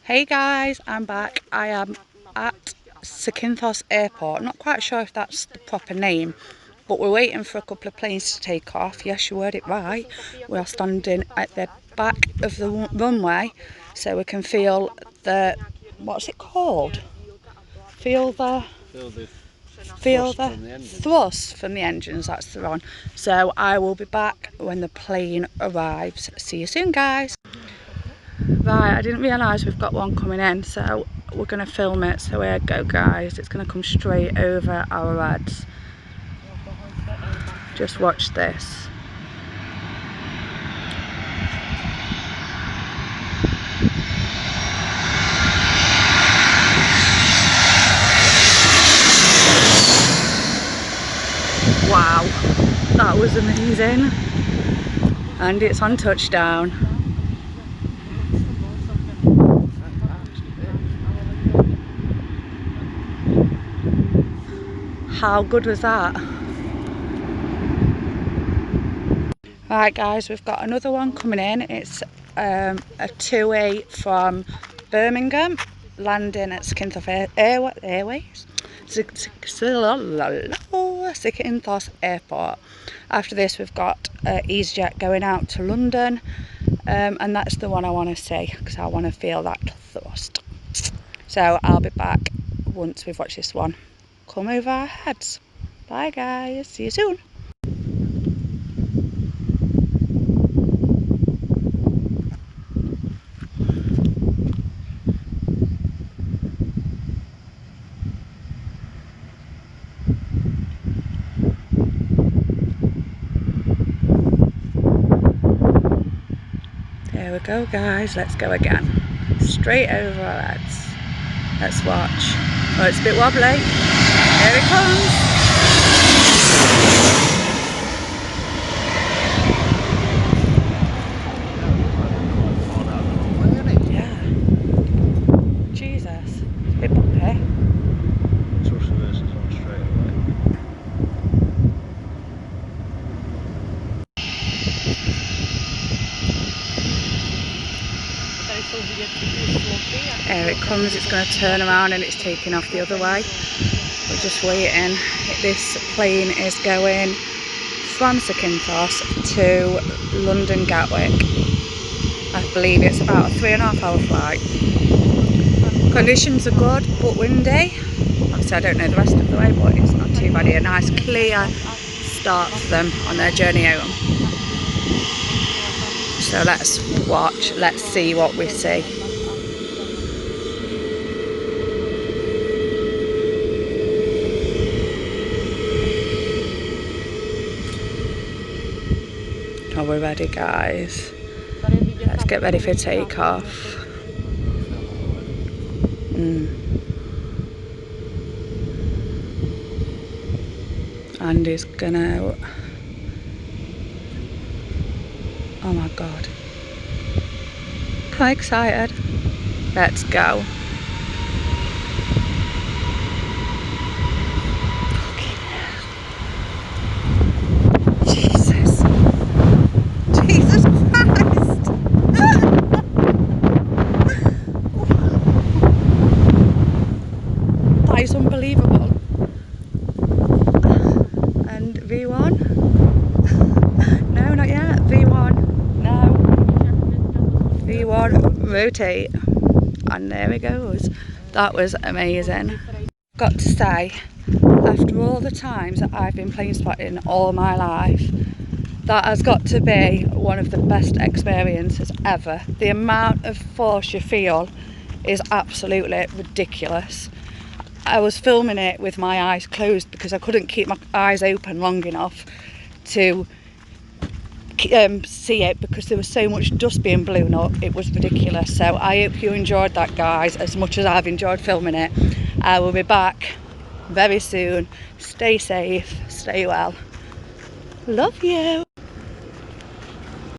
Hey guys, I'm back. I am at Zakynthos Airport. Not quite sure if that's the proper name, but we're waiting for a couple of planes to take off. Yes, you heard it right. We are standing at the back of the runway so we can feel the, what's it called? Feel the thrust from the engines, that's the one. So I will be back when the plane arrives. See you soon, guys. Right, I didn't realise we've got one coming in, so we're going to film it. So here we go, guys. It's going to come straight over our heads. Just watch this. Wow, that was amazing. And it's on touchdown. How good was that? Right guys, we've got another one coming in. It's a 2A from Birmingham, landing at Zakynthos Airways. Zakynthos Airport. After this we've got EasyJet going out to London, and that's the one I want to see because I want to feel that thrust. So I'll be back once we've watched this one come over our heads. Bye guys, see you soon. There we go guys, let's go again. Straight over our heads. Let's watch. Oh, it's a bit wobbly. Here it comes. Yeah. Jesus. It's a bit bumpy. Thrust reversers on straight away. There it comes, it's going to turn around and it's taking off the other way. We're just waiting. This plane is going from Zakynthos to London Gatwick. I believe it's about a 3.5 hour flight. Conditions are good but windy. Obviously I don't know the rest of the way, but it's not too bad here. A nice clear start for them on their journey home. So let's watch, let's see what we see. Oh, we're ready guys. Let's get ready for takeoff. Andy's gonna... Oh my god. I'm excited. Let's go. Jesus. Jesus Christ. That is unbelievable. And V1? No, not yet. V1. No. V1, rotate. And there it goes. That was amazing. Got to say, after all the times that I've been plane spotting all my life, that has got to be one of the best experiences ever. The amount of force you feel is absolutely ridiculous. I was filming it with my eyes closed because I couldn't keep my eyes open long enough to see it because there was so much dust being blown up. It was ridiculous. So I hope you enjoyed that guys as much as I've enjoyed filming it. I will be back very soon. Stay safe, stay well. Love you.